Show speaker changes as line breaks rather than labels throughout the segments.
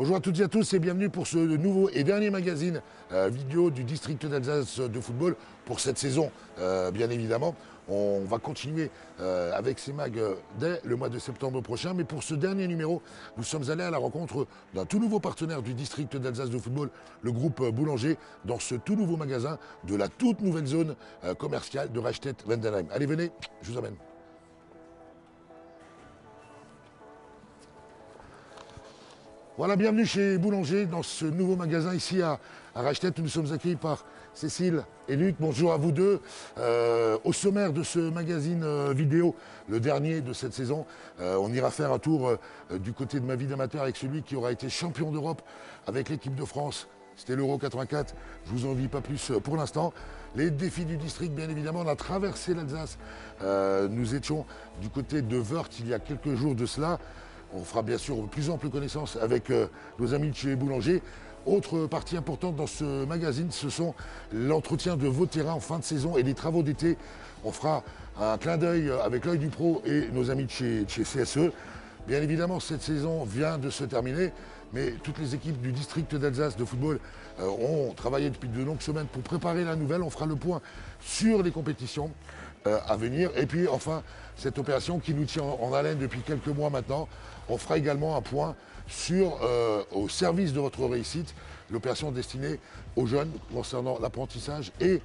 Bonjour à toutes et à tous et bienvenue pour ce nouveau et dernier magazine vidéo du district d'Alsace de football pour cette saison, bien évidemment. On va continuer avec ces mags dès le mois de septembre prochain, mais pour ce dernier numéro, nous sommes allés à la rencontre d'un tout nouveau partenaire du district d'Alsace de football, le groupe Boulanger, dans ce tout nouveau magasin de la toute nouvelle zone commerciale de Reichstedt-Wendenheim. Allez, venez, je vous emmène. Voilà, bienvenue chez Boulanger dans ce nouveau magasin ici à Reichstedt où nous sommes accueillis par Cécile et Luc. Bonjour à vous deux. Au sommaire de ce magazine vidéo, le dernier de cette saison, on ira faire un tour du côté de ma vie d'amateur avec celui qui aura été champion d'Europe avec l'équipe de France. C'était l'Euro 84, je vous en dis pas plus pour l'instant. Les défis du district, bien évidemment, on a traversé l'Alsace. Nous étions du côté de Wörth il y a quelques jours de cela. On fera bien sûr plus ample connaissance avec nos amis de chez Boulanger. Autre partie importante dans ce magazine, ce sont l'entretien de vos terrains en fin de saison et les travaux d'été. On fera un clin d'œil avec l'œil du pro et nos amis de chez CSE. Bien évidemment, cette saison vient de se terminer, mais toutes les équipes du district d'Alsace de football ont travaillé depuis de longues semaines pour préparer la nouvelle. On fera le point sur les compétitions à venir. Et puis enfin, cette opération qui nous tient en haleine depuis quelques mois maintenant, on fera également un point sur, au service de votre réussite, l'opération destinée aux jeunes concernant l'apprentissage et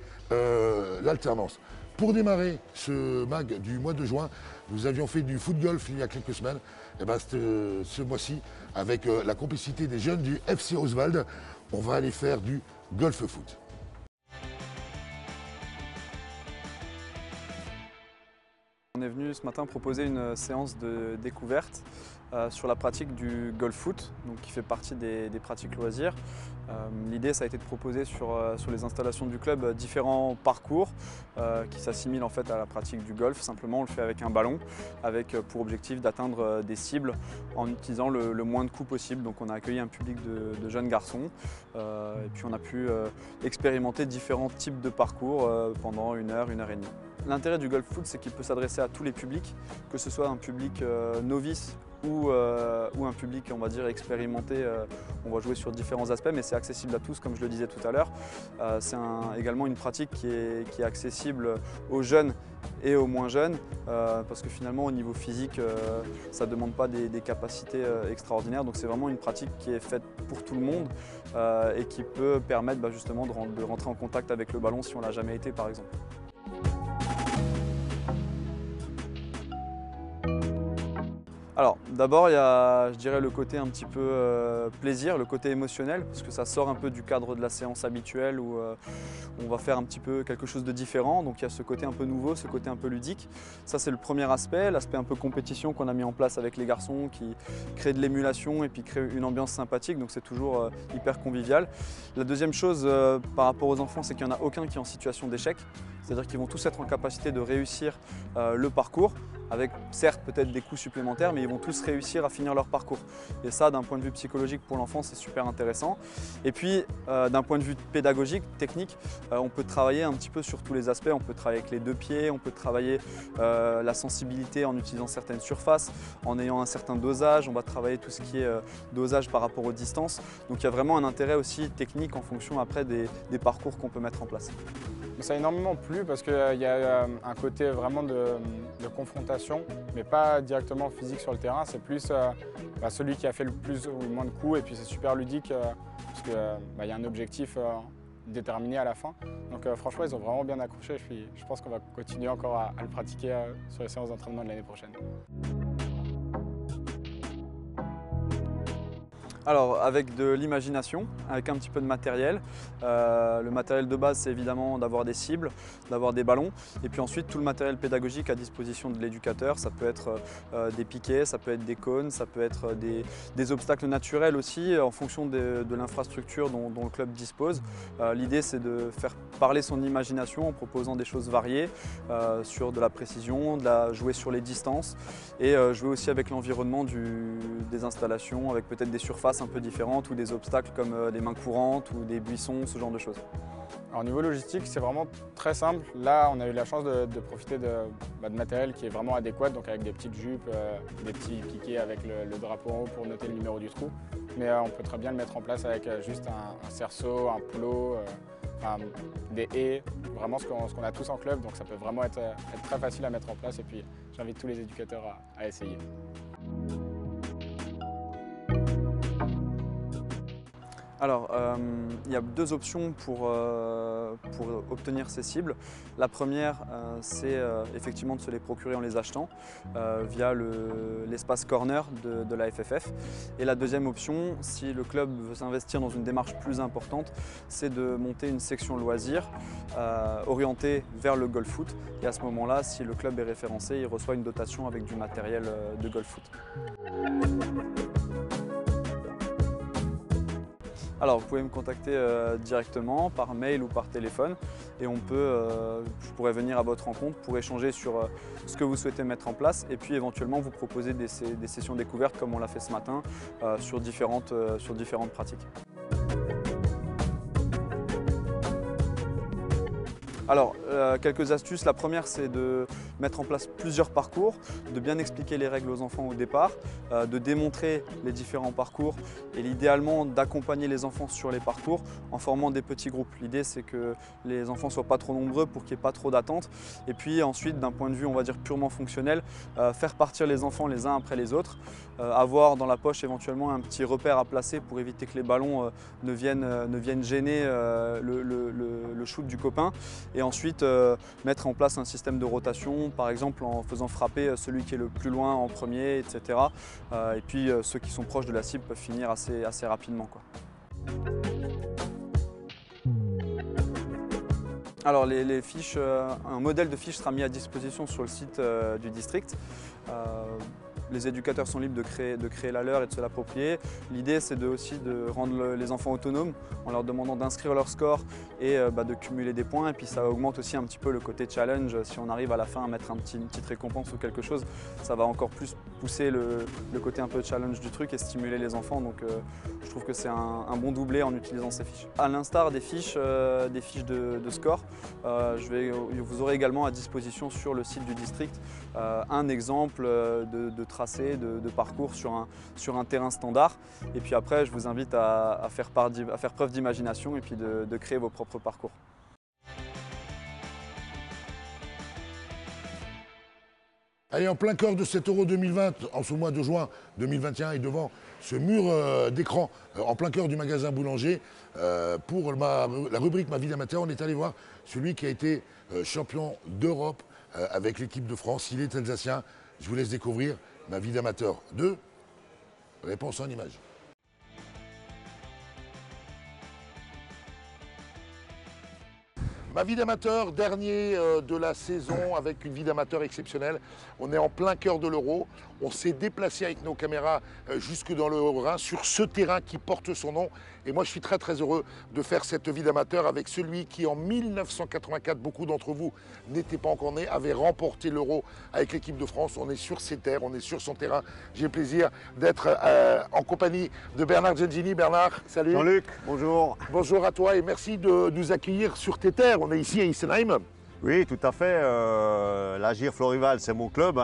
l'alternance. Pour démarrer ce mag du mois de juin, nous avions fait du foot-golf il y a quelques semaines. Et bien, ce mois-ci, avec la complicité des jeunes du FC Oswald, on va aller faire du golf-foot.
On est venu ce matin proposer une séance de découverte sur la pratique du golf foot, donc qui fait partie des pratiques loisirs. L'idée, ça a été de proposer sur les installations du club différents parcours qui s'assimilent en fait à la pratique du golf. Simplement, on le fait avec un ballon, avec pour objectif d'atteindre des cibles en utilisant le moins de coups possible. Donc on a accueilli un public de jeunes garçons et puis on a pu expérimenter différents types de parcours pendant une heure et demie. L'intérêt du golf foot, c'est qu'il peut s'adresser à tous les publics, que ce soit un public novice ou un public, on va dire, expérimenté. On va jouer sur différents aspects, mais c'est accessible à tous, comme je le disais tout à l'heure. C'est également une pratique qui est accessible aux jeunes et aux moins jeunes, parce que finalement, au niveau physique, ça ne demande pas des capacités extraordinaires. Donc c'est vraiment une pratique qui est faite pour tout le monde et qui peut permettre justement de rentrer en contact avec le ballon si on ne l'a jamais été, par exemple. Alors d'abord il y a, je dirais, le côté un petit peu plaisir, le côté émotionnel, parce que ça sort un peu du cadre de la séance habituelle où on va faire un petit peu quelque chose de différent. Donc il y a ce côté un peu nouveau, ce côté un peu ludique. Ça c'est le premier aspect, l'aspect un peu compétition qu'on a mis en place avec les garçons qui crée de l'émulation et puis crée une ambiance sympathique, donc c'est toujours hyper convivial. La deuxième chose par rapport aux enfants, c'est qu'il n'y en a aucun qui est en situation d'échec, c'est-à-dire qu'ils vont tous être en capacité de réussir le parcours, avec certes peut-être des coûts supplémentaires, mais ils vont tous réussir à finir leur parcours. Et ça, d'un point de vue psychologique pour l'enfant, c'est super intéressant. Et puis, d'un point de vue pédagogique, technique, on peut travailler un petit peu sur tous les aspects. On peut travailler avec les deux pieds, on peut travailler la sensibilité en utilisant certaines surfaces, en ayant un certain dosage. On va travailler tout ce qui est dosage par rapport aux distances. Donc il y a vraiment un intérêt aussi technique en fonction après des parcours qu'on peut mettre en place.
Ça a énormément plu parce qu'il y a un côté vraiment de confrontation, mais pas directement physique sur le terrain. C'est plus celui qui a fait le plus ou le moins de coups, et puis c'est super ludique parce qu'il y a un objectif déterminé à la fin. Donc franchement, ils ont vraiment bien accroché. Je pense qu'on va continuer encore à le pratiquer sur les séances d'entraînement de l'année prochaine.
Alors avec de l'imagination, avec un petit peu de matériel. Le matériel de base, c'est évidemment d'avoir des cibles, d'avoir des ballons, et puis ensuite tout le matériel pédagogique à disposition de l'éducateur. Ça peut être des piquets, ça peut être des cônes, ça peut être des obstacles naturels aussi en fonction de l'infrastructure dont le club dispose. L'idée, c'est de faire parler son imagination en proposant des choses variées sur de la précision, jouer sur les distances et jouer aussi avec l'environnement des installations, avec peut-être des surfaces surfaces un peu différentes ou des obstacles comme des mains courantes ou des buissons, ce genre de choses.
Alors, au niveau logistique, c'est vraiment très simple. Là, on a eu la chance de profiter de matériel qui est vraiment adéquat, donc avec des petites jupes, des petits piquets avec le drapeau en haut pour noter le numéro du trou. Mais on peut très bien le mettre en place avec juste un cerceau, un plot, des haies, vraiment ce qu'on a tous en club, donc ça peut vraiment être très facile à mettre en place et puis j'invite tous les éducateurs à essayer.
Alors, il y a deux options pour obtenir ces cibles. La première, c'est effectivement de se les procurer en les achetant via l'espace corner de la FFF. Et la deuxième option, si le club veut s'investir dans une démarche plus importante, c'est de monter une section loisirs orientée vers le golf foot. Et à ce moment-là, si le club est référencé, il reçoit une dotation avec du matériel de golf foot. Alors vous pouvez me contacter directement par mail ou par téléphone et je pourrais venir à votre rencontre pour échanger sur ce que vous souhaitez mettre en place et puis éventuellement vous proposer des sessions découvertes comme on l'a fait ce matin sur différentes pratiques. Alors, quelques astuces. La première, c'est de mettre en place plusieurs parcours, de bien expliquer les règles aux enfants au départ, de démontrer les différents parcours et idéalement d'accompagner les enfants sur les parcours en formant des petits groupes. L'idée, c'est que les enfants ne soient pas trop nombreux pour qu'il n'y ait pas trop d'attente. Et puis ensuite, d'un point de vue, on va dire purement fonctionnel, faire partir les enfants les uns après les autres, avoir dans la poche éventuellement un petit repère à placer pour éviter que les ballons ne viennent gêner le shoot du copain. Et ensuite mettre en place un système de rotation, par exemple en faisant frapper celui qui est le plus loin en premier, etc. Et puis ceux qui sont proches de la cible peuvent finir assez rapidement, quoi. Alors les fiches, un modèle de fiche sera mis à disposition sur le site du district. Les éducateurs sont libres de créer la leur et de se l'approprier. L'idée, c'est aussi de rendre les enfants autonomes en leur demandant d'inscrire leur score et de cumuler des points. Et puis ça augmente aussi un petit peu le côté challenge. Si on arrive à la fin à mettre une petite récompense ou quelque chose, ça va encore plus pousser le côté un peu challenge du truc et stimuler les enfants. Donc je trouve que c'est un bon doublé en utilisant ces fiches. À l'instar des fiches de score, vous aurez également à disposition sur le site du district un exemple de tracé, de parcours sur un terrain standard. Et puis après, je vous invite à faire preuve d'imagination et puis de créer vos propres parcours.
Allez, en plein cœur de cet Euro 2020, en ce mois de juin 2021 et devant ce mur d'écran, en plein cœur du magasin Boulanger, pour la rubrique Ma vie d'amateur, on est allé voir celui qui a été champion d'Europe avec l'équipe de France. Il est alsacien. Je vous laisse découvrir Ma vie d'amateur 2. Réponse en images. Ma vie d'amateur, dernier de la saison avec une vie d'amateur exceptionnelle. On est en plein cœur de l'Euro. On s'est déplacé avec nos caméras jusque dans le Haut-Rhin, sur ce terrain qui porte son nom. Et moi, je suis très très heureux de faire cette vie d'amateur avec celui qui, en 1984, beaucoup d'entre vous n'étaient pas encore nés, avait remporté l'Euro avec l'équipe de France. On est sur ses terres, on est sur son terrain. J'ai le plaisir d'être en compagnie de Bernard Gengini. Bernard, salut.
Jean-Luc, bonjour.
Bonjour à toi et merci de nous accueillir sur tes terres. On est ici à Isenheim.
Oui, tout à fait. L'Agir Florival, c'est mon club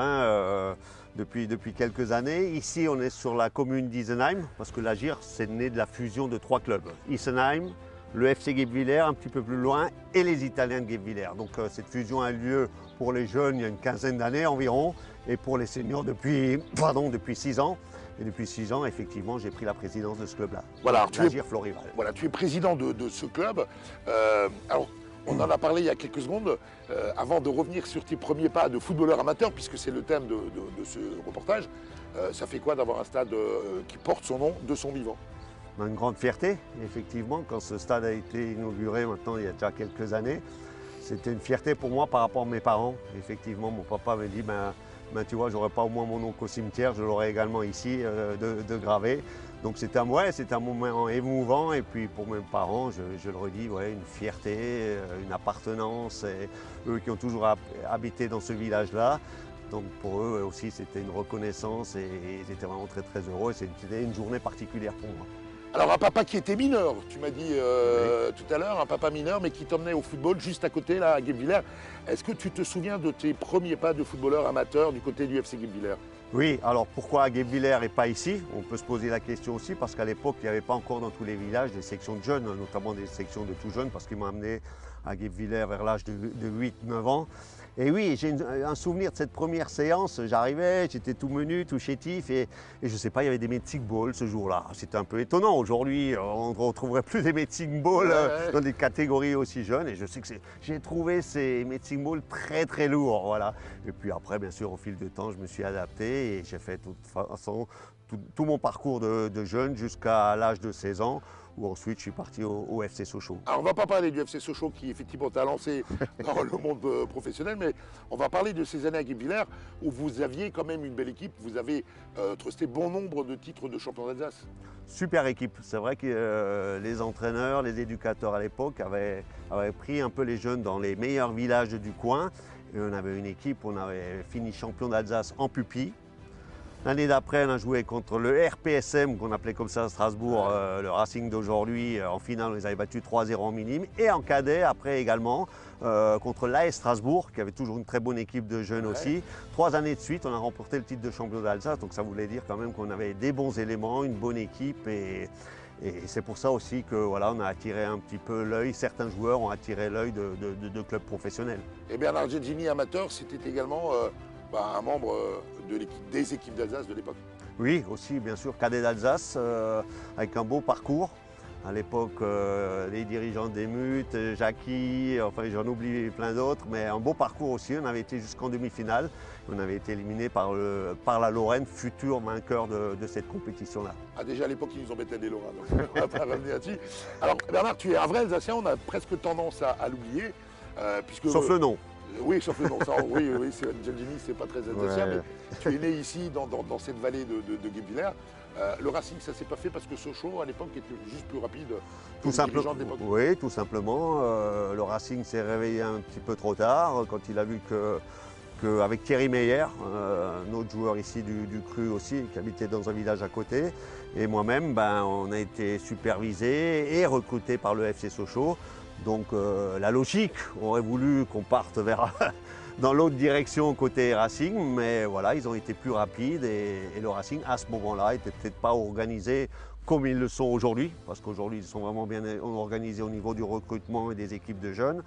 depuis quelques années. Ici, on est sur la commune d'Isenheim, parce que l'Agir, c'est né de la fusion de 3 clubs. Isenheim, le FC Guebwiller, un petit peu plus loin, et les Italiens de Guebwiller. Donc cette fusion a eu lieu pour les jeunes il y a une quinzaine d'années environ, et pour les seniors depuis 6 ans. Et depuis 6 ans, effectivement, j'ai pris la présidence de ce club-là.
Voilà,
l'Agir Florival.
Voilà, tu es président de ce club. Alors, on en a parlé il y a quelques secondes, avant de revenir sur tes premiers pas de footballeur amateur, puisque c'est le thème de ce reportage. Ça fait quoi d'avoir un stade qui porte son nom de son vivant?
Une grande fierté, effectivement, quand ce stade a été inauguré maintenant il y a déjà quelques années. C'était une fierté pour moi par rapport à mes parents. Effectivement, mon papa m'a dit, tu vois, j'aurais pas au moins mon nom au cimetière, je l'aurais également ici de gravé. Donc c'était un moment émouvant, et puis pour mes parents, je le redis, ouais, une fierté, une appartenance, et eux qui ont toujours habité dans ce village-là. Donc pour eux aussi, c'était une reconnaissance et ils étaient vraiment très très heureux. C'était une journée particulière pour moi.
Alors un papa qui était mineur, tu m'as dit
Oui.
tout à l'heure, un papa mineur mais qui t'emmenait au football juste à côté là à Guebwiller. Est-ce que tu te souviens de tes premiers pas de footballeur amateur du côté du FC Guebwiller?
Oui, alors pourquoi à Guebwiller et pas ici? On peut se poser la question aussi parce qu'à l'époque, il n'y avait pas encore dans tous les villages des sections de jeunes, notamment des sections de tout jeunes parce qu'ils m'ont amené à Guebwiller vers l'âge de 8-9 ans. Et oui, j'ai un souvenir de cette première séance. J'arrivais, j'étais tout menu, tout chétif et je ne sais pas, il y avait des Metzing Balls ce jour-là. C'était un peu étonnant. Aujourd'hui, on ne retrouverait plus des Metzing Balls dans des catégories aussi jeunes. Et je sais que j'ai trouvé ces Metzing Balls très très lourds. Voilà. Et puis après, bien sûr, au fil du temps, je me suis adapté et j'ai fait de toute façon tout mon parcours de jeune jusqu'à l'âge de 16 ans. Où ensuite je suis parti au FC Sochaux.
Alors on va pas parler du FC Sochaux qui effectivement t'a lancé dans le monde professionnel, mais on va parler de ces années à Guebwiller où vous aviez quand même une belle équipe, vous avez trusté bon nombre de titres de champion d'Alsace.
Super équipe, c'est vrai que les entraîneurs, les éducateurs à l'époque avaient pris un peu les jeunes dans les meilleurs villages du coin et on avait une équipe, on avait fini champion d'Alsace en pupille. L'année d'après, on a joué contre le RPSM, qu'on appelait comme ça à Strasbourg, le Racing d'aujourd'hui. En finale, on les avait battus 3-0 en minime. Et en cadet, après également, contre l'AS Strasbourg, qui avait toujours une très bonne équipe de jeunes aussi. 3 années de suite, on a remporté le titre de champion d'Alsace. Donc ça voulait dire quand même qu'on avait des bons éléments, une bonne équipe. Et c'est pour ça aussi que voilà, on a attiré un petit peu l'œil, certains joueurs ont attiré l'œil de clubs professionnels.
Et Bernard Gengini, amateur, c'était également un membre des équipes d'Alsace de l'époque.
Oui, aussi bien sûr, cadet d'Alsace, avec un beau parcours. À l'époque, les dirigeants d'Emut, Jackie, enfin j'en oublie plein d'autres, mais un beau parcours aussi. On avait été jusqu'en demi-finale. On avait été éliminé par la Lorraine, futur vainqueur de cette compétition-là.
Ah, déjà à l'époque, ils nous embêtaient des Lorrains, donc on va pas revenir là-dessus. Alors Bernard, tu es un vrai Alsacien, on a presque tendance à l'oublier.
Sauf le nom.
Oui, sauf le nom. Oui, Gengini, c'est pas très alsacien,
Ouais.
mais tu es né ici, dans cette vallée de Guebwiller. Le Racing, ça s'est pas fait parce que Sochaux, à l'époque, était juste plus rapide que les dirigeants de l'époque.
Oui, tout simplement. Le Racing s'est réveillé un petit peu trop tard quand il a vu qu'avec Thierry Meyer, un autre joueur ici du Cru aussi, qui habitait dans un village à côté, et moi-même, on a été supervisé et recruté par le FC Sochaux. Donc la logique aurait voulu qu'on parte dans l'autre direction côté Racing, mais voilà, ils ont été plus rapides et le Racing à ce moment-là n'était peut-être pas organisé comme ils le sont aujourd'hui, parce qu'aujourd'hui ils sont vraiment bien organisés au niveau du recrutement et des équipes de jeunes.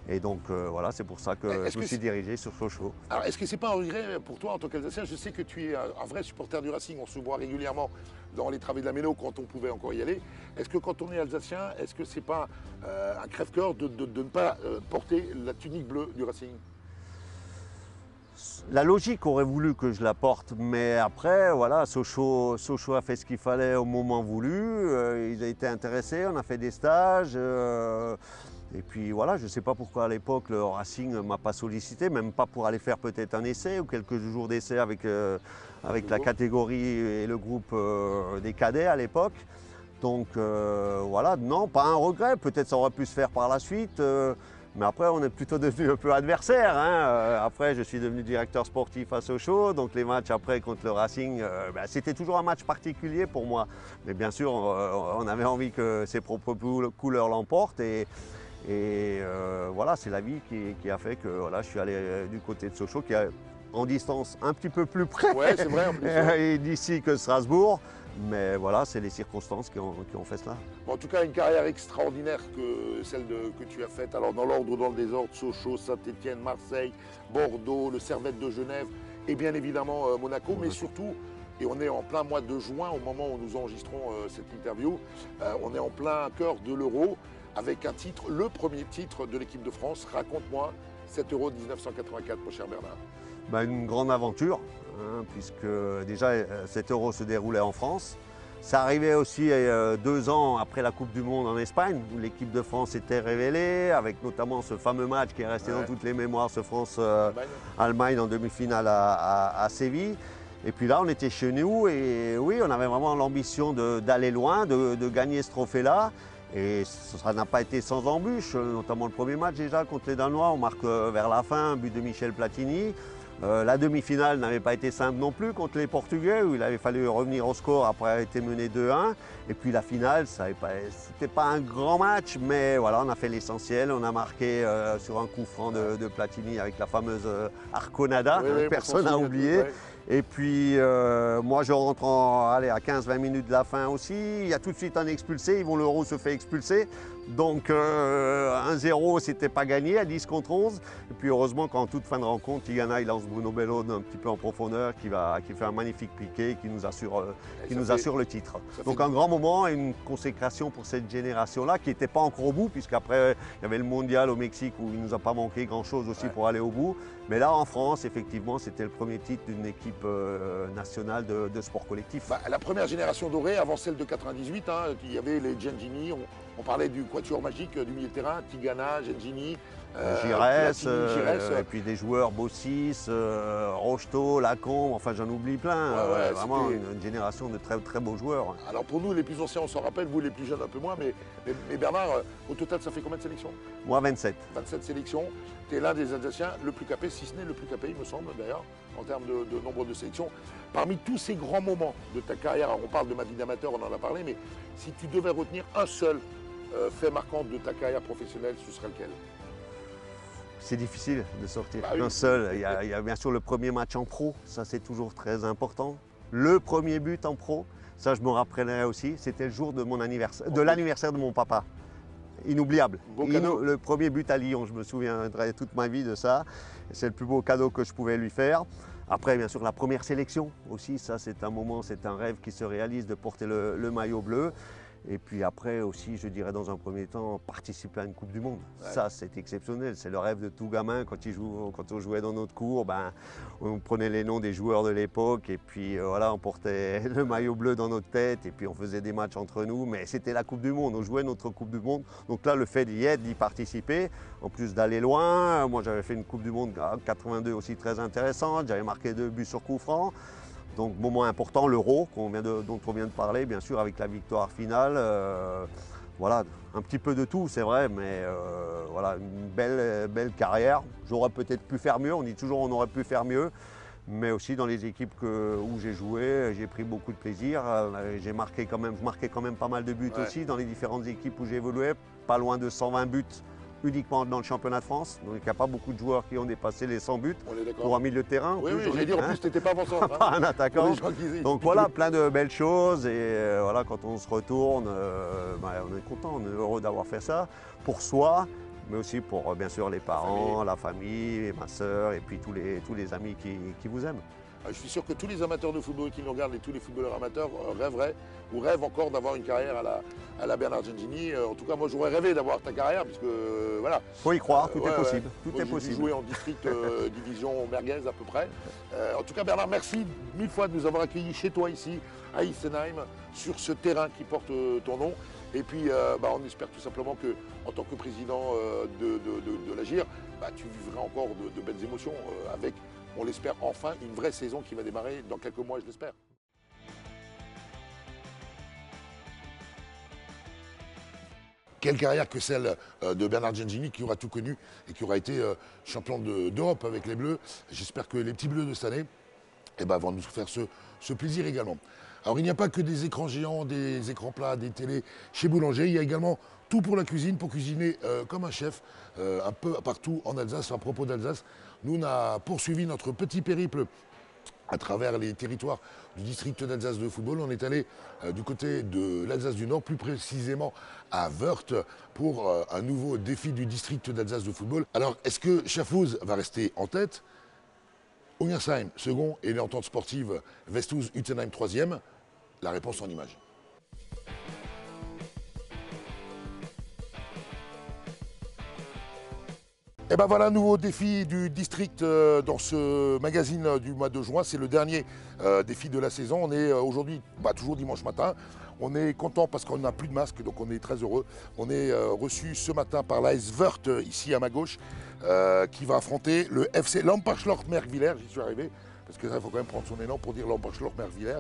Et donc voilà, c'est pour ça que je me suis dirigé sur Sochaux.
Alors est-ce que c'est pas un regret pour toi en tant qu'Alsacien? Je sais que tu es un vrai supporter du Racing, on se voit régulièrement dans les travées de la Méno quand on pouvait encore y aller. Est-ce que quand on est Alsacien, est-ce que c'est pas un crève-cœur de ne pas porter la tunique bleue du Racing?
La logique aurait voulu que je la porte, mais après, voilà, Sochaux a fait ce qu'il fallait au moment voulu. Ils ont été intéressés, on a fait des stages. Et puis voilà, je ne sais pas pourquoi à l'époque le Racing ne m'a pas sollicité, même pas pour aller faire peut-être un essai ou quelques jours d'essai avec la catégorie et le groupe des cadets à l'époque. Donc voilà, non, pas un regret, peut-être ça aurait pu se faire par la suite. Mais après, on est plutôt devenu un peu adversaire. Après, je suis devenu directeur sportif à Sochaux. Donc les matchs après contre le Racing, c'était toujours un match particulier pour moi. Mais bien sûr, on avait envie que ses propres couleurs l'emportent. Et voilà, c'est la vie qui a fait que voilà, je suis allé du côté de Sochaux, qui est en distance un petit peu plus près
C'est vrai, en plus,
d'ici que Strasbourg. Mais voilà, c'est les circonstances qui ont fait cela.
En tout cas, une carrière extraordinaire que celle que tu as faite. Alors dans l'ordre ou dans le désordre, Sochaux, Saint-Étienne, Marseille, Bordeaux, le Servette de Genève et bien évidemment Monaco. Mais surtout, et on est en plein mois de juin au moment où nous enregistrons cette interview, on est en plein cœur de l'Euro avec un titre, le premier titre de l'équipe de France. Raconte-moi cet Euro de 1984, mon cher Bernard.
Une grande aventure, puisque déjà cet Euro se déroulait en France. Ça arrivait aussi 2 ans après la Coupe du Monde en Espagne, où l'équipe de France était révélée, avec notamment ce fameux match qui est resté dans toutes les mémoires, ce France-Allemagne en demi-finale à Séville. Et puis là, on était chez nous et oui, on avait vraiment l'ambition d'aller loin, de gagner ce trophée-là. Et ça n'a pas été sans embûches, notamment le premier match déjà contre les Danois. On marque vers la fin un but de Michel Platini. La demi-finale n'avait pas été simple non plus contre les Portugais, où il avait fallu revenir au score après avoir été mené 2-1. Et puis la finale, c'était pas un grand match, mais voilà, on a fait l'essentiel. On a marqué sur un coup franc de Platini avec la fameuse Arconada,
Oui,
personne n'a oublié.
Ouais.
Et puis moi je rentre à 15-20 minutes de la fin aussi, il y a tout de suite un expulsé, Yvon Leroux se fait expulser. Donc 1-0 c'était pas gagné à 10 contre 11. Et puis heureusement qu'en toute fin de rencontre, Tigana il lance Bruno Bello un petit peu en profondeur qui fait un magnifique piqué qui nous assure le titre. Donc un grand moment et une consécration pour cette génération-là qui n'était pas encore au bout, puisqu'après il y avait le mondial au Mexique où il ne nous a pas manqué grand-chose aussi pour aller au bout. Mais là en France, effectivement, c'était le premier titre d'une équipe nationale de sport collectif.
La première génération dorée, avant celle de 98, hein, il y avait les Gengini, on parlait du quatuor magique du milieu de terrain, Tigana, Gengini,
Giresse, et puis des joueurs Bossis, Rocheteau, Lacombe, enfin j'en oublie plein. Vraiment une génération de très, très beaux joueurs.
Alors pour nous les plus anciens on s'en rappelle, vous les plus jeunes un peu moins, mais Bernard, au total ça fait combien de sélections?
Moi 27.
27 sélections, tu es l'un des Alsaciens le plus capé, si ce n'est le plus capé il me semble d'ailleurs, en termes de nombre de sélections. Parmi tous ces grands moments de ta carrière, on parle de ma vie d'amateur, on en a parlé, mais si tu devais retenir un seul fait marquant de ta carrière professionnelle, ce serait lequel?
C'est difficile de sortir
oui,
un seul. Il y a bien sûr le premier match en pro, ça c'est toujours très important. Le premier but en pro, ça je me rappellerai aussi, c'était le jour de mon anniversaire, de l'anniversaire de mon papa. Inoubliable. Le premier but à Lyon, je me souviendrai toute ma vie de ça. C'est le plus beau cadeau que je pouvais lui faire. Après, bien sûr, la première sélection aussi, ça c'est un moment, c'est un rêve qui se réalise de porter le maillot bleu. Et puis après aussi, je dirais dans un premier temps, participer à une Coupe du Monde. Ouais. Ça, c'est exceptionnel. C'est le rêve de tout gamin. Quand on jouait dans notre cour, on prenait les noms des joueurs de l'époque et puis voilà, on portait le maillot bleu dans notre tête et puis on faisait des matchs entre nous. Mais c'était la Coupe du Monde. On jouait notre Coupe du Monde. Donc là, le fait d'y être, d'y participer, en plus d'aller loin. Moi, j'avais fait une Coupe du Monde en 82 aussi très intéressante. J'avais marqué 2 buts sur coup franc. Donc moment important, l'Euro dont on vient de parler, bien sûr, avec la victoire finale. Voilà, un petit peu de tout, c'est vrai, mais voilà, une belle carrière. J'aurais peut-être pu faire mieux, on dit toujours on aurait pu faire mieux. Mais aussi dans les équipes où j'ai joué, j'ai pris beaucoup de plaisir. Je marquais quand même pas mal de buts aussi dans les différentes équipes où j'ai évolué. Pas loin de 120 buts uniquement dans le championnat de France. Donc il n'y a pas beaucoup de joueurs qui ont dépassé les 100 buts pour un milieu de terrain.
Oui, j'allais dire, en plus, tu n'étais pas avant-centre.
Pas un attaquant. Donc voilà, plein de belles choses. Et voilà, quand on se retourne, on est content, on est heureux d'avoir fait ça pour soi, mais aussi pour bien sûr les parents, la famille, ma sœur et puis tous les amis qui vous aiment.
Je suis sûr que tous les amateurs de football qui nous regardent et tous les footballeurs amateurs rêveraient ou rêvent encore d'avoir une carrière à la Bernard Gengini. En tout cas, moi, j'aurais rêvé d'avoir ta carrière puisque voilà.
Faut y croire, tout est possible. Tout est possible.
J'ai joué en district division merguez à peu près. En tout cas, Bernard, merci 1000 fois de nous avoir accueillis chez toi ici à Isenheim sur ce terrain qui porte ton nom. Et puis, on espère tout simplement que, en tant que président de l'Agir, tu vivras encore de belles émotions avec. On l'espère enfin, une vraie saison qui va démarrer dans quelques mois, je l'espère. Quelle carrière que celle de Bernard Gengini qui aura tout connu et qui aura été champion d'Europe avec les Bleus. J'espère que les petits Bleus de cette année vont nous faire ce plaisir également. Alors il n'y a pas que des écrans géants, des écrans plats, des télés chez Boulanger. Il y a également tout pour la cuisine, pour cuisiner comme un chef, un peu partout en Alsace. À propos d'Alsace, nous on a poursuivi notre petit périple à travers les territoires du district d'Alsace de football. On est allé du côté de l'Alsace du Nord, plus précisément à Wörth, pour un nouveau défi du district d'Alsace de football. Alors, est-ce que Schaffhouse va rester en tête? Ungersheim, second, et l'entente sportive Westhousz-Utenheim, troisième. La réponse en images. Et voilà un nouveau défi du district dans ce magazine du mois de juin. C'est le dernier défi de la saison. On est aujourd'hui, toujours dimanche matin. On est content parce qu'on n'a plus de masque, donc on est très heureux. On est reçu ce matin par l'AS Wörth, ici à ma gauche, qui va affronter le FC Lamperschlort-Merkwiller. J'y suis arrivé, parce que ça, il faut quand même prendre son élan pour dire Lamperschlort-Merkwiller.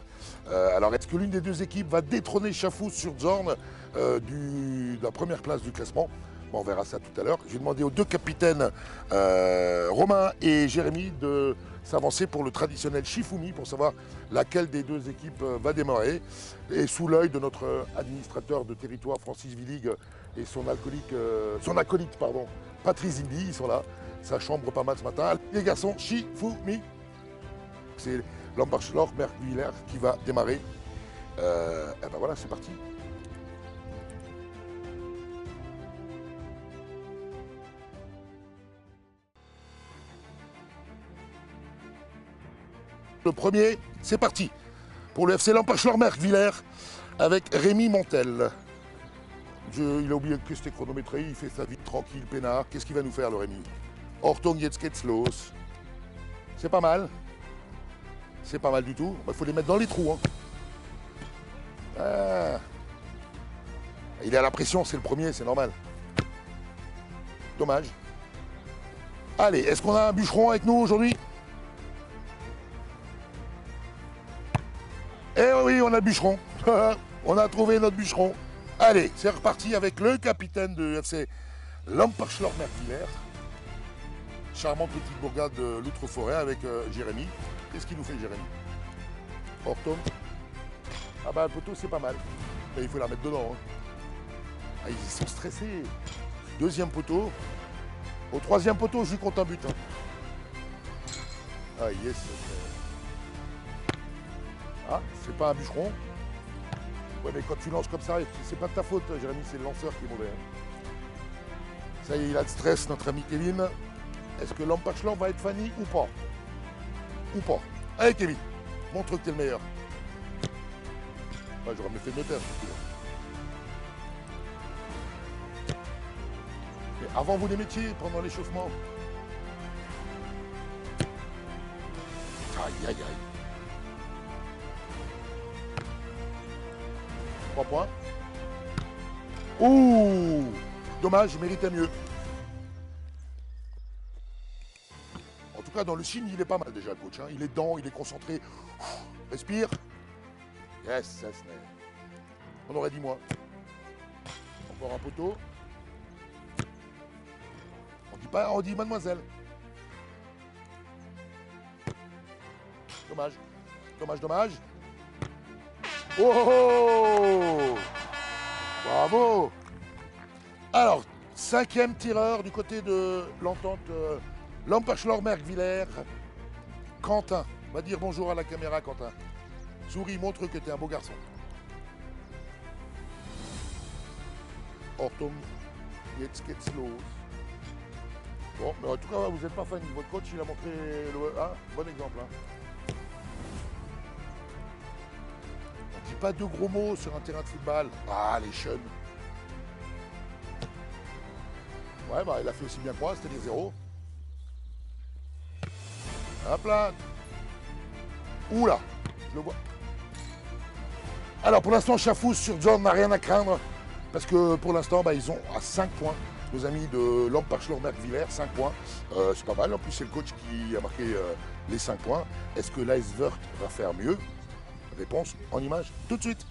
Alors, est-ce que l'une des deux équipes va détrôner Schaffhouse sur Zorn de la première place du classement? On verra ça tout à l'heure. Je vais demander aux deux capitaines, Romain et Jérémy, de s'avancer pour le traditionnel Shifumi, pour savoir laquelle des deux équipes va démarrer. Et sous l'œil de notre administrateur de territoire, Francis Willig, et son acolyte, Patrice Zimbi, ils sont là. Ça chambre pas mal ce matin. Les garçons, Shifumi. C'est l'Ambachelor Merguiller qui va démarrer. Et ben voilà, c'est parti. Le premier, c'est parti. Pour le FC Lampachelor Merguiller avec Rémi Montel. Il a oublié que c'était chronométré, il fait sa vie tranquille, peinard. Qu'est-ce qu'il va nous faire, le Rémi? Orton Yetzketslos. C'est pas mal. C'est pas mal du tout. Il faut les mettre dans les trous. Hein. Ah. Il est à la pression, c'est le premier, c'est normal. Dommage. Allez, est-ce qu'on a un bûcheron avec nous aujourd'hui? Eh oui, on a le bûcheron. On a trouvé notre bûcheron. Allez, c'est reparti avec le capitaine de FC Lampachelor Merguiller. Charmante petite bourgade de l'Outre-Forêt avec Jérémy. Qu'est-ce qu'il nous fait, Jérémy? Orton. Ah bah, le poteau, c'est pas mal. Mais il faut la mettre dedans. Hein. Ah, ils sont stressés. Deuxième poteau. Au troisième poteau, je lui compte un but. Hein. Ah, yes. Ah, c'est pas un bûcheron. Ouais, mais quand tu lances comme ça, c'est pas de ta faute, Jérémy, c'est le lanceur qui est mauvais. Hein. Ça y est, il a de stress, notre ami Kevin. Est-ce que Lampachelor va être Fanny ou pas? Ou pas? Allez, Kevin, montre que t'es le meilleur. Ouais, j'aurais mieux fait de me taire, celui-là. Mais avant vous les mettiez, pendant l'échauffement. Aïe, aïe, aïe. 3 points. Ouh! Dommage, je méritais mieux. En tout cas, dans le signe, il est pas mal déjà, le coach. Hein. Il est dedans, il est concentré. Respire. Yes, ça se met. On aurait dit moi. Encore un poteau. On dit pas, on dit mademoiselle. Dommage. Dommage, dommage. Oh, oh, oh! Bravo! Alors, 5e tireur du côté de l'entente Lampachelor Merguiller. Quentin. Va dire bonjour à la caméra, Quentin. Souris, montre que tu es un beau garçon. Orton Yetzketslos. Bon, mais en tout cas, vous n'êtes pas fan. Votre coach, il a montré le bon exemple. Hein. On dit pas de gros mots sur un terrain de football. Ah, les jeunes. Ouais, bah, il a fait aussi bien que moi, c'est-à-dire 0. Hop là. Oula, je le vois. Alors, pour l'instant, Chafous sur John n'a rien à craindre. Parce que pour l'instant, bah, ils ont à 5 points. Nos amis de Lampachelor Merguiller, 5 points. C'est pas mal. En plus, c'est le coach qui a marqué les 5 points. Est-ce que l'Icevert va faire mieux? Réponse en image tout de suite.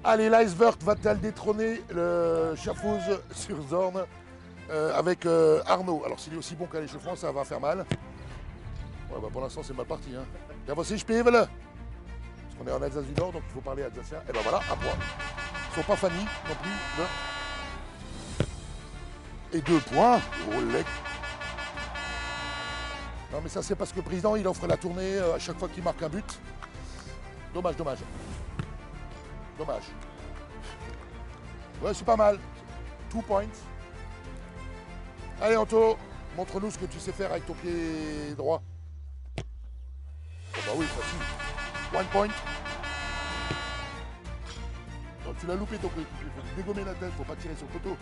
Allez, l'Icevert va-t-elle détrôner le Chafous sur Zorn avec Arnaud? Alors, s'il est aussi bon qu'à l'échauffement, ça va faire mal. Ouais, bah, pour l'instant, c'est mal parti. Hein. Ja, was ich spiele. Parce qu'on est en Alsace du Nord, donc il faut parler alsacien. Et ben voilà, un point. Ils ne sont pas Fanny non plus. Et 2 points. Oh, lec. Non, mais ça, c'est parce que le président, il offre la tournée à chaque fois qu'il marque un but. Dommage, dommage. Dommage. Ouais, c'est pas mal. 2 points. Allez, Anto, montre-nous ce que tu sais faire avec ton pied droit. Oh, bah oui, facile. 1 point. Non, tu l'as loupé ton coéquipier. Il faut dégommer la tête, faut pas tirer sur le poteau.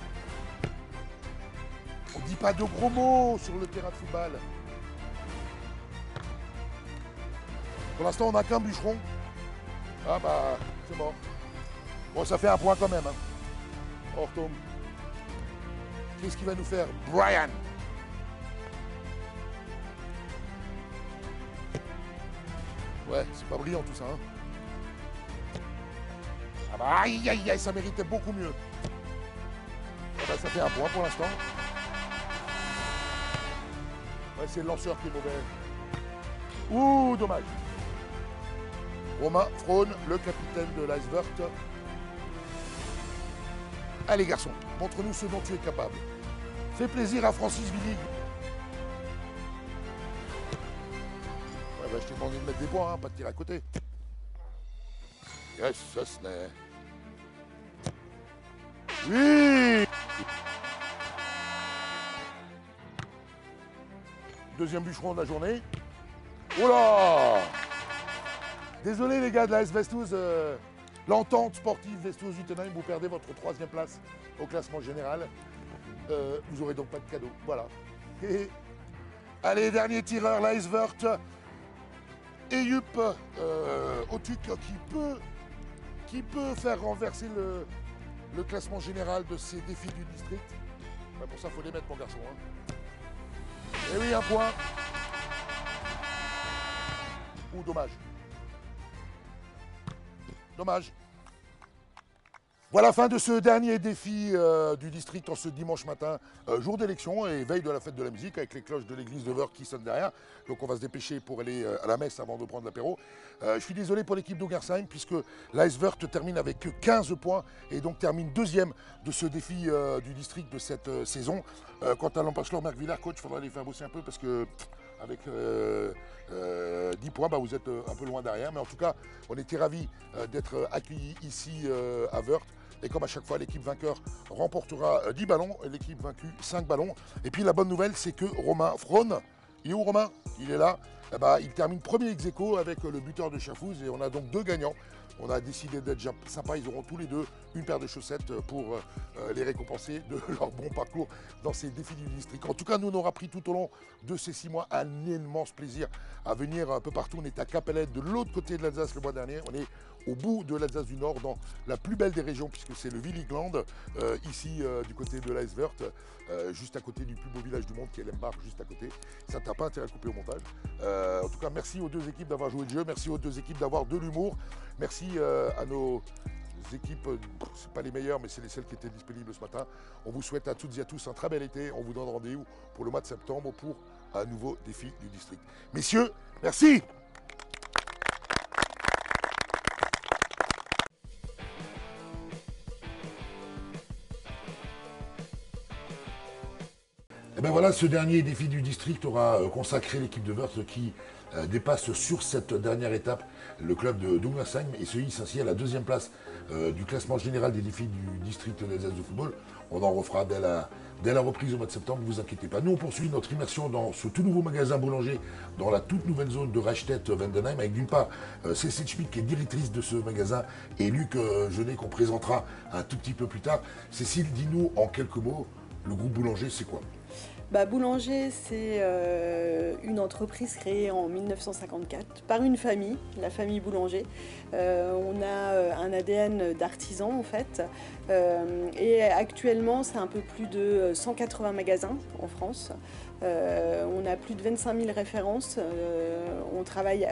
On dit pas de gros mots sur le terrain de football. Pour l'instant, on n'a qu'un bûcheron. Ah bah, c'est mort. Bon, ça fait un point quand même. Hein. Orton. Qu'est-ce qu'il va nous faire? Brian. Ouais, c'est pas brillant tout ça. Hein. Ah bah, aïe, aïe, aïe, ça méritait beaucoup mieux. Ah bah, ça fait un point pour l'instant. Ouais, c'est le lanceur qui est mauvais. Ouh, dommage. Romain Frone, le capitaine de l'Icevert. Allez garçon, montre-nous ce dont tu es capable. Fais plaisir à Francis Willig. Ouais, bah, je t'ai demandé de mettre des points, hein, pas de tirer à côté. Yes, ça ce n'est. Oui. Deuxième bûcheron de la journée. Oh là! Désolé les gars de la S Vestouze, l'entente sportive Vestouze-Utenheim, vous perdez votre 3e place au classement général. Vous n'aurez donc pas de cadeau. Voilà. Et allez, dernier tireur, la Icevert. Eyup Otuk qui peut faire renverser le classement général de ces défis du district. Bah, pour ça, il faut les mettre, mon garçon. Hein. Et oui, un point. Ouh, dommage. Dommage. Voilà, fin de ce dernier défi du district en ce dimanche matin, jour d'élection et veille de la fête de la musique avec les cloches de l'église de Veur qui sonnent derrière. Donc on va se dépêcher pour aller à la messe avant de prendre l'apéro. Je suis désolé pour l'équipe d'Ogersheim puisque l'Icevert termine avec 15 points et donc termine 2e de ce défi du district de cette saison. Quant à l'Empachler-Merkvillers, coach, il faudra les faire bosser un peu parce que avec 10 points, bah, vous êtes un peu loin derrière. Mais en tout cas, on était ravis d'être accueillis ici à Wörth. Et comme à chaque fois, l'équipe vainqueur remportera 10 ballons et l'équipe vaincue 5 ballons. Et puis la bonne nouvelle, c'est que Romain Frone, il est où Romain? Il est là. Eh ben, il termine premier ex-aequo avec le buteur de Chafouz et on a donc 2 gagnants. On a décidé d'être sympa, ils auront tous les deux une paire de chaussettes pour les récompenser de leur bon parcours dans ces défis du district. En tout cas, nous, on aura pris tout au long de ces 6 mois un immense plaisir à venir un peu partout. On est à Capelette, de l'autre côté de l'Alsace le mois dernier. On est au bout de l'Alsace du Nord, dans la plus belle des régions, puisque c'est le Willigland, ici du côté de l'Icevert, juste à côté du plus beau village du monde qui est Lemberg, juste à côté. Ça n'a pas intérêt à couper au montage. En tout cas, merci aux 2 équipes d'avoir joué le jeu, merci aux 2 équipes d'avoir de l'humour, merci à nos équipes, c'est pas les meilleures, mais c'est les celles qui étaient disponibles ce matin. On vous souhaite à toutes et à tous un très bel été. On vous donne rendez-vous pour le mois de septembre pour un nouveau défi du district. Messieurs, merci! Et bien voilà, ce dernier défi du district aura consacré l'équipe de Wörth qui dépasse sur cette dernière étape le club de Douglasheim et se hisse ainsi à la 2e place du classement général des défis du district d'Alsace de football. On en refera dès la reprise au mois de septembre, ne vous inquiétez pas. Nous, on poursuit notre immersion dans ce tout nouveau magasin boulanger, dans la toute nouvelle zone de Reichstätt-Vendenheim, avec d'une part Cécile Schmitt, qui est directrice de ce magasin, et Luc Jeunet, qu'on présentera un tout petit peu plus tard. Cécile, dis-nous en quelques mots, le groupe Boulanger, c'est quoi ?
Boulanger, c'est une entreprise créée en 1954 par une famille, la famille Boulanger. On a un ADN d'artisan en fait. Et actuellement, c'est un peu plus de 180 magasins en France. On a plus de 25 000 références. On travaille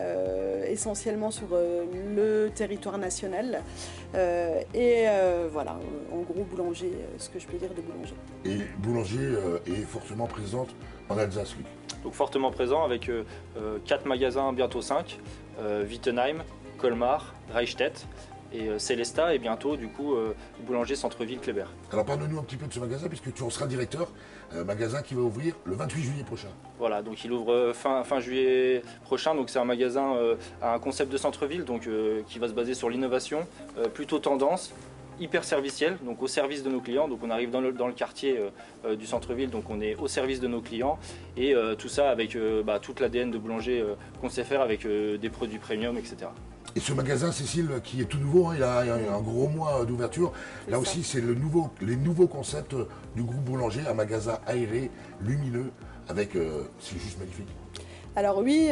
essentiellement sur le territoire national. Voilà, en gros, Boulanger, ce que je peux dire de Boulanger.
Et Boulanger est fortement présente en Alsace, Luc.
Donc fortement présent avec 4 magasins, bientôt 5, Wittenheim, Colmar, Reichstätt et Célestat et bientôt du coup Boulanger Centre-Ville Kléber.
Alors parle-nous un petit peu de ce magasin puisque tu en seras directeur, magasin qui va ouvrir le 28 juillet prochain.
Voilà, donc il ouvre fin juillet prochain, donc c'est un magasin à un concept de centre-ville donc qui va se baser sur l'innovation, plutôt tendance, hyper serviciel, donc au service de nos clients. Donc on arrive dans le quartier du centre-ville, donc on est au service de nos clients et tout ça avec toute l'ADN de Boulanger qu'on sait faire avec des produits premium, etc.
Et ce magasin, Cécile, qui est tout nouveau, hein, il a un gros mois d'ouverture. Là aussi, c'est les nouveaux concepts du groupe Boulanger, un magasin aéré, lumineux, avec, c'est juste magnifique.
Alors oui,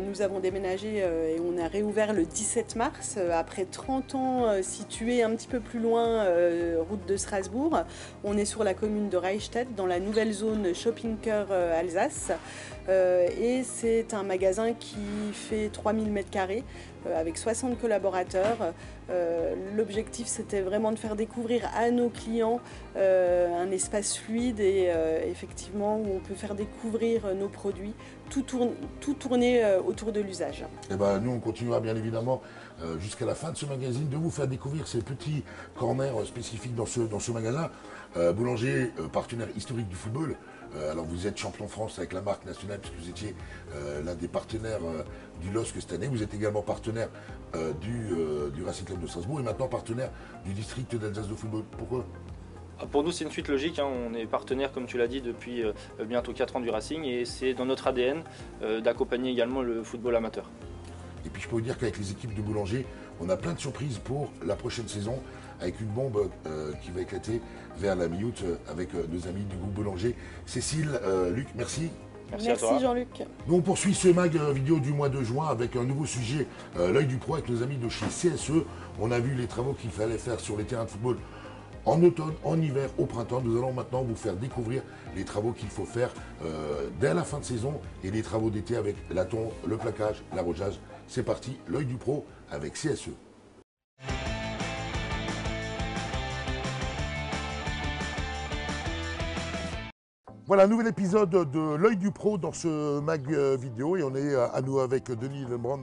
nous avons déménagé et on a réouvert le 17 mars, après 30 ans situé un petit peu plus loin, route de Strasbourg. On est sur la commune de Reichstätt, dans la nouvelle zone Shopping Cœur Alsace. Et c'est un magasin qui fait 3000 m², avec 60 collaborateurs. L'objectif, c'était vraiment de faire découvrir à nos clients un espace fluide et effectivement où on peut faire découvrir nos produits, tout tourner autour de l'usage.
Et ben, nous, on continuera bien évidemment jusqu'à la fin de ce magazine de vous faire découvrir ces petits corners spécifiques dans ce magasin. Boulanger, partenaire historique du football. Alors vous êtes champion de France avec la marque nationale puisque vous étiez l'un des partenaires du LOSC cette année. Vous êtes également partenaire du Racing Club de Strasbourg et maintenant partenaire du district d'Alsace de football. Pourquoi ?
Pour nous, c'est une suite logique. On est partenaire, comme tu l'as dit, depuis bientôt 4 ans du Racing et c'est dans notre ADN d'accompagner également le football amateur.
Et puis je peux vous dire qu'avec les équipes de Boulanger, on a plein de surprises pour la prochaine saison avec une bombe qui va éclater vers la mi-août avec nos amis du groupe Boulanger. Cécile, Luc, merci.
Merci à toi.
Jean-Luc.
Nous on poursuit ce mag vidéo du mois de juin avec un nouveau sujet, l'œil du pro avec nos amis de chez CSE. On a vu les travaux qu'il fallait faire sur les terrains de football en automne, en hiver, au printemps. Nous allons maintenant vous faire découvrir les travaux qu'il faut faire dès la fin de saison et les travaux d'été avec la tonte, le plaquage, l'arrosage. C'est parti, l'œil du pro avec CSE. Voilà, un nouvel épisode de l'œil du pro dans ce mag vidéo et on est à nous avec Denis Lebrand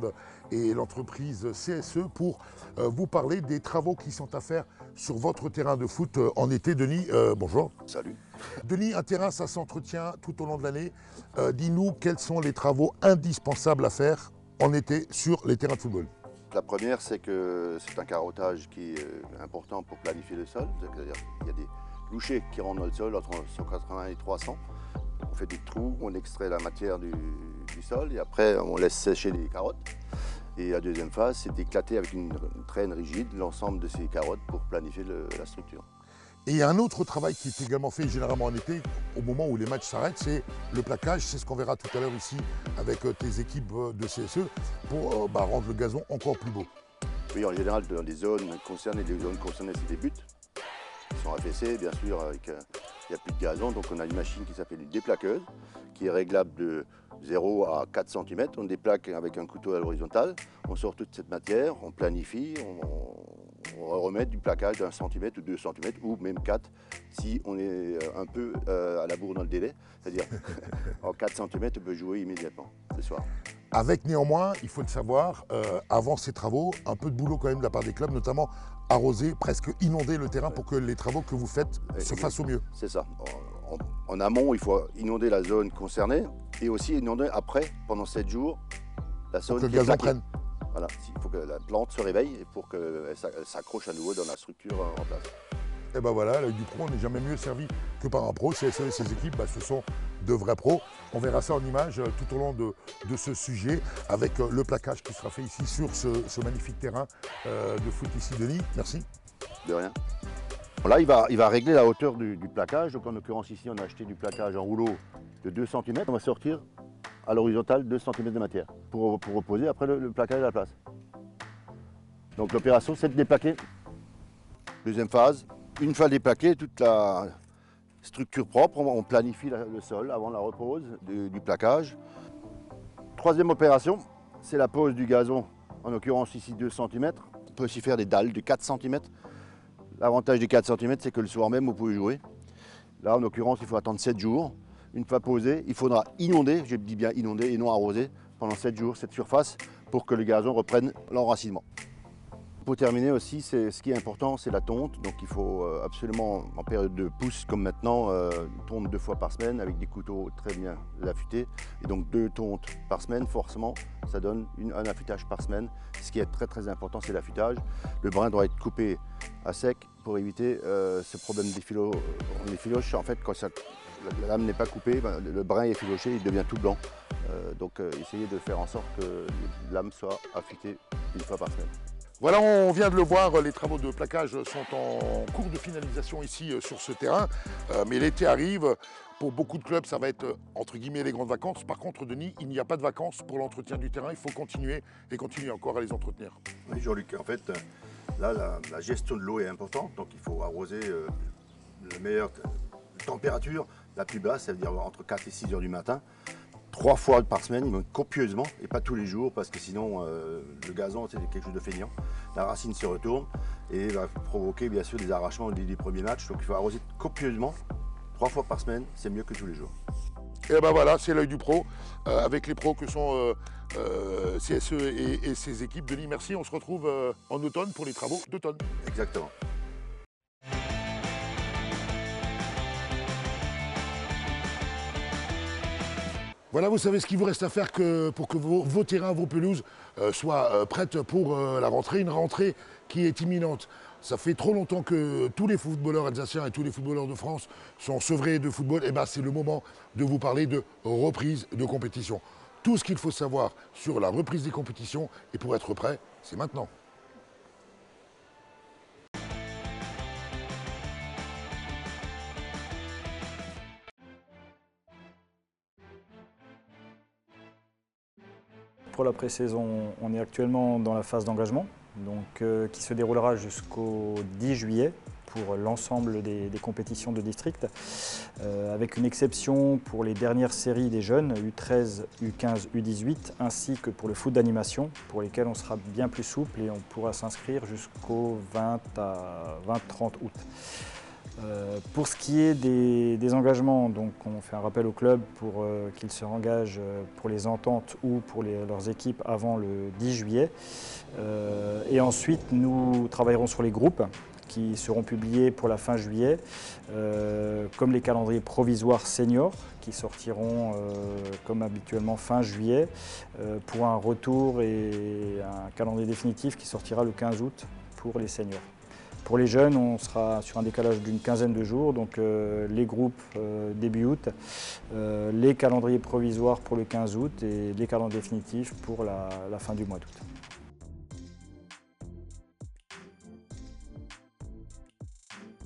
et l'entreprise CSE pour vous parler des travaux qui sont à faire sur votre terrain de foot en été. Denis, bonjour.
Salut.
Denis, un terrain, ça s'entretient tout au long de l'année. Dis-nous quels sont les travaux indispensables à faire en été sur les terrains de football.
La première, c'est que c'est un carottage qui est important pour planifier le sol. C'est-à-dire qu'il y a des louchers qui rentrent dans le sol entre 180 et 300. On fait des trous, on extrait la matière du sol et après on laisse sécher les carottes. Et la deuxième phase, c'est d'éclater avec une traîne rigide l'ensemble de ces carottes pour planifier la structure.
Et il y a un autre travail qui est également fait généralement en été, au moment où les matchs s'arrêtent, c'est le plaquage. C'est ce qu'on verra tout à l'heure ici avec tes équipes de CSE pour rendre le gazon encore plus beau.
Oui, en général, dans les zones concernées, c'est des buts. Ils sont affaissés, bien sûr, il n'y a plus de gazon. Donc on a une machine qui s'appelle une déplaqueuse, qui est réglable de 0 à 4 cm. On déplaque avec un couteau à l'horizontale. On sort toute cette matière, on planifie, on remet du plaquage d'1 cm ou 2 cm ou même 4 si on est un peu à la bourre dans le délai. C'est-à-dire en 4 cm, on peut jouer immédiatement ce soir.
Avec néanmoins, il faut le savoir, avant ces travaux, un peu de boulot quand même de la part des clubs, notamment arroser, presque inonder le terrain pour que les travaux que vous faites se fassent au mieux.
C'est ça. En amont, il faut inonder la zone concernée et aussi inonder après, pendant 7 jours, la zone
pour que
qui
le
est
gazon
plaquée.
prenne.
Voilà, il faut que la plante se réveille et pour qu'elle s'accroche à nouveau dans la structure en place.
Et ben voilà, l'œil du pro, on n'est jamais mieux servi que par un pro. CSE et ses équipes, ce sont de vrais pros. On verra ça en image tout au long de ce sujet avec le plaquage qui sera fait ici sur ce magnifique terrain de foot ici. Denis, merci.
De rien. Là, il va régler la hauteur du plaquage. Donc en l'occurrence ici, on a acheté du plaquage en rouleau de 2 cm. On va sortir à l'horizontale 2 cm de matière pour reposer après le plaquage à la place. Donc l'opération, c'est de déplaquer. Deuxième phase, une fois déplaqué, toute la structure propre, on planifie le sol avant la repose du plaquage. Troisième opération, c'est la pose du gazon, en l'occurrence ici 2 cm. On peut aussi faire des dalles de 4 cm. L'avantage des 4 cm, c'est que le soir même, vous pouvez jouer. Là, en l'occurrence, il faut attendre 7 jours. Une fois posé, il faudra inonder, je dis bien inonder et non arroser, pendant 7 jours cette surface pour que le gazon reprenne l'enracinement. Pour terminer aussi, ce qui est important, c'est la tonte. Donc il faut absolument, en période de pousse comme maintenant, tonte 2 fois par semaine avec des couteaux très bien affûtés. Et donc 2 tontes par semaine, forcément, ça donne un affûtage par semaine. Ce qui est très très important, c'est l'affûtage. Le brin doit être coupé à sec pour éviter ce problème d'effiloche. En fait, quand la lame n'est pas coupée, le brin est effiloché, il devient tout blanc. Donc essayez de faire en sorte que les lames soient affûtées 1 fois par semaine.
Voilà, on vient de le voir, les travaux de plaquage sont en cours de finalisation ici sur ce terrain. Mais l'été arrive, pour beaucoup de clubs, ça va être entre guillemets les grandes vacances. Par contre, Denis, il n'y a pas de vacances pour l'entretien du terrain, il faut continuer et continuer encore à les entretenir.
Oui, Jean-Luc, en fait, là, la gestion de l'eau est importante, donc il faut arroser la meilleure température, la plus basse, ça veut dire entre 4 et 6 heures du matin. 3 fois par semaine, ils montent copieusement et pas tous les jours parce que sinon le gazon c'est quelque chose de feignant. La racine se retourne et va provoquer bien sûr des arrachements des premiers matchs. Donc il faut arroser copieusement 3 fois par semaine, c'est mieux que tous les jours.
Et ben voilà, c'est l'œil du pro, avec les pros que sont CSE et ses équipes. Denis, merci. On se retrouve en automne pour les travaux d'automne.
Exactement.
Voilà, vous savez ce qu'il vous reste à faire pour que vos terrains, vos pelouses soient prêtes pour la rentrée. Une rentrée qui est imminente. Ça fait trop longtemps que tous les footballeurs alsaciens et tous les footballeurs de France sont sevrés de football. Et ben c'est le moment de vous parler de reprise de compétition. Tout ce qu'il faut savoir sur la reprise des compétitions et pour être prêt, c'est maintenant.
Pour la pré-saison, on est actuellement dans la phase d'engagement, qui se déroulera jusqu'au 10 juillet pour l'ensemble des compétitions de district, avec une exception pour les dernières séries des jeunes, U13, U15, U18, ainsi que pour le foot d'animation, pour lesquels on sera bien plus souple et on pourra s'inscrire jusqu'au 20-30 août. Pour ce qui est des engagements, donc on fait un rappel au club pour qu'ils se engagent pour les ententes ou pour leurs équipes avant le 10 juillet. Et ensuite, nous travaillerons sur les groupes qui seront publiés pour la fin juillet, comme les calendriers provisoires seniors qui sortiront comme habituellement fin juillet, pour un retour et un calendrier définitif qui sortira le 15 août pour les seniors. Pour les jeunes, on sera sur un décalage d'une quinzaine de jours, donc les groupes début août, les calendriers provisoires pour le 15 août et les calendriers définitifs pour la fin du mois d'août.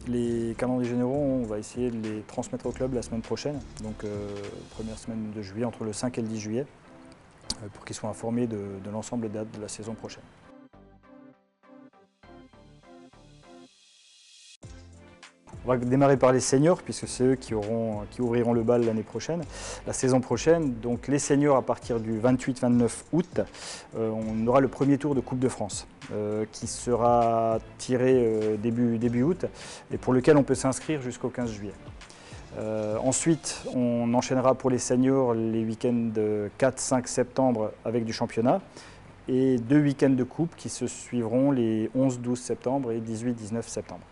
Les calendriers généraux, on va essayer de les transmettre au club la semaine prochaine, donc première semaine de juillet, entre le 5 et le 10 juillet, pour qu'ils soient informés de l'ensemble des dates de la saison prochaine. On va démarrer par les seniors, puisque c'est eux qui ouvriront le bal l'année prochaine, la saison prochaine. Donc les seniors, à partir du 28-29 août, on aura le premier tour de Coupe de France, qui sera tiré début août, et pour lequel on peut s'inscrire jusqu'au 15 juillet. Ensuite, on enchaînera pour les seniors les week-ends 4-5 septembre avec du championnat, et 2 week-ends de coupe qui se suivront les 11-12 septembre et 18-19 septembre.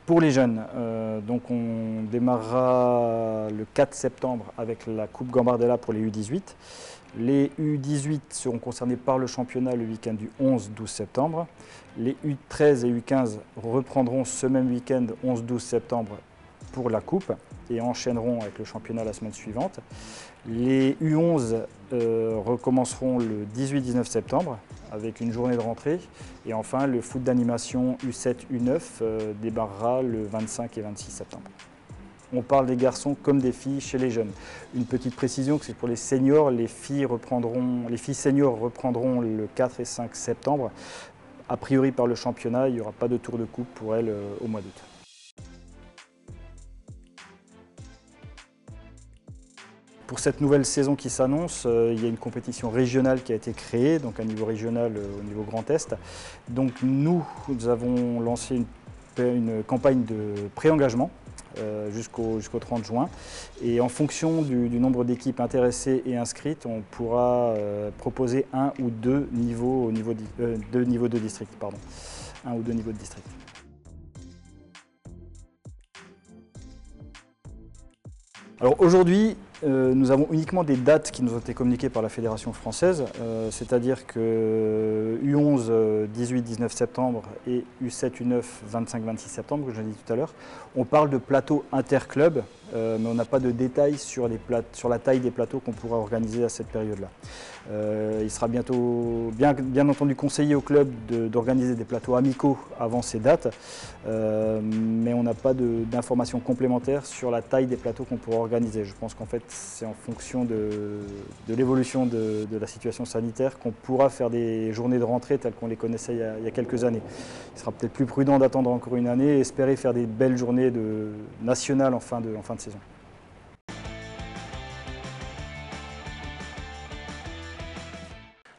Pour les jeunes, donc on démarrera le 4 septembre avec la Coupe Gambardella pour les U18. Les U18 seront concernés par le championnat le week-end du 11-12 septembre. Les U13 et U15 reprendront ce même week-end 11-12 septembre pour la Coupe et enchaîneront avec le championnat la semaine suivante. Les U11 recommenceront le 18-19 septembre avec une journée de rentrée. Et enfin, le foot d'animation U7, U9 débarrera le 25 et 26 septembre. On parle des garçons comme des filles chez les jeunes. Une petite précision, c'est que pour les seniors, les filles seniors reprendront le 4 et 5 septembre. A priori, par le championnat, il n'y aura pas de tour de coupe pour elles au mois d'août. Pour cette nouvelle saison qui s'annonce, il y a une compétition régionale qui a été créée, donc à niveau régional au niveau Grand Est. Donc nous avons lancé une campagne de pré-engagement jusqu'au 30 juin. Et en fonction du nombre d'équipes intéressées et inscrites, on pourra proposer un ou deux niveaux de district. Un ou deux niveaux de district. Alors aujourd'hui, nous avons uniquement des dates qui nous ont été communiquées par la Fédération française, c'est-à-dire que U11, 18-19 septembre et U7, U9, 25-26 septembre, que je l'ai dit tout à l'heure. On parle de plateaux interclubs, mais on n'a pas de détails sur la taille des plateaux qu'on pourra organiser à cette période-là. Il sera bientôt, bien entendu, conseillé au club d'organiser des plateaux amicaux avant ces dates, mais on n'a pas d'informations complémentaires sur la taille des plateaux qu'on pourra organiser. Je pense qu'en fait, c'est en fonction de l'évolution de la situation sanitaire qu'on pourra faire des journées de rentrée telles qu'on les connaissait il y a quelques années. Il sera peut-être plus prudent d'attendre encore une année et espérer faire des belles journées nationales en fin de saison.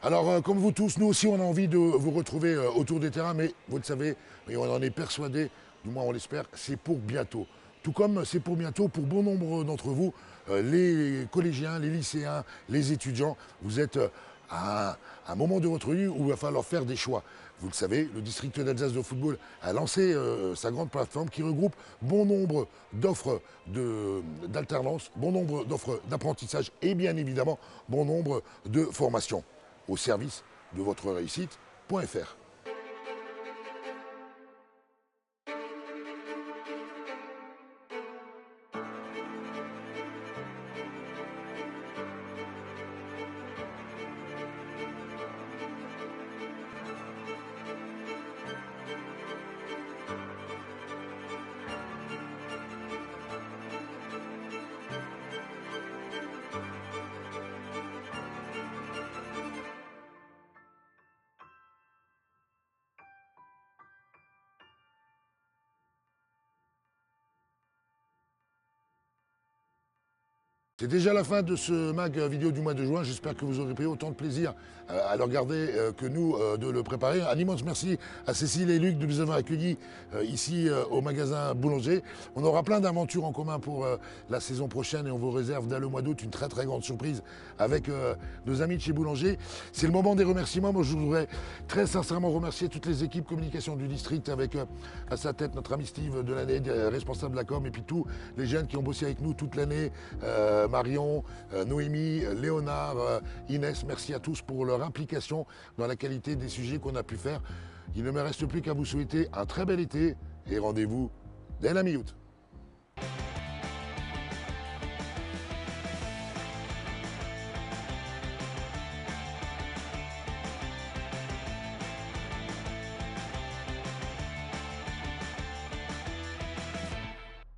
Alors, comme vous tous, nous aussi, on a envie de vous retrouver autour des terrains, mais vous le savez, et on en est persuadé, du moins on l'espère, c'est pour bientôt. Tout comme c'est pour bientôt pour bon nombre d'entre vous, les collégiens, les lycéens, les étudiants, vous êtes à un moment de votre vie où il va falloir faire des choix. Vous le savez, le district d'Alsace de football a lancé sa grande plateforme qui regroupe bon nombre d'offres d'alternance, bon nombre d'offres d'apprentissage et bien évidemment bon nombre de formations au service de votre réussite.fr. C'est déjà la fin de ce mag vidéo du mois de juin. J'espère que vous aurez pris autant de plaisir à le regarder que nous de le préparer. Un immense merci à Cécile et Luc de nous avoir accueillis ici au magasin Boulanger. On aura plein d'aventures en commun pour la saison prochaine et on vous réserve dès le mois d'août une très très grande surprise avec nos amis de chez Boulanger. C'est le moment des remerciements. Moi, je voudrais très sincèrement remercier toutes les équipes communication du district avec à sa tête notre ami Steve de l'année, responsable de la com, et puis tous les jeunes qui ont bossé avec nous toute l'année. Marion, Noémie, Léonard, Inès, merci à tous pour leur implication dans la qualité des sujets qu'on a pu faire. Il ne me reste plus qu'à vous souhaiter un très bel été et rendez-vous dès la mi-août.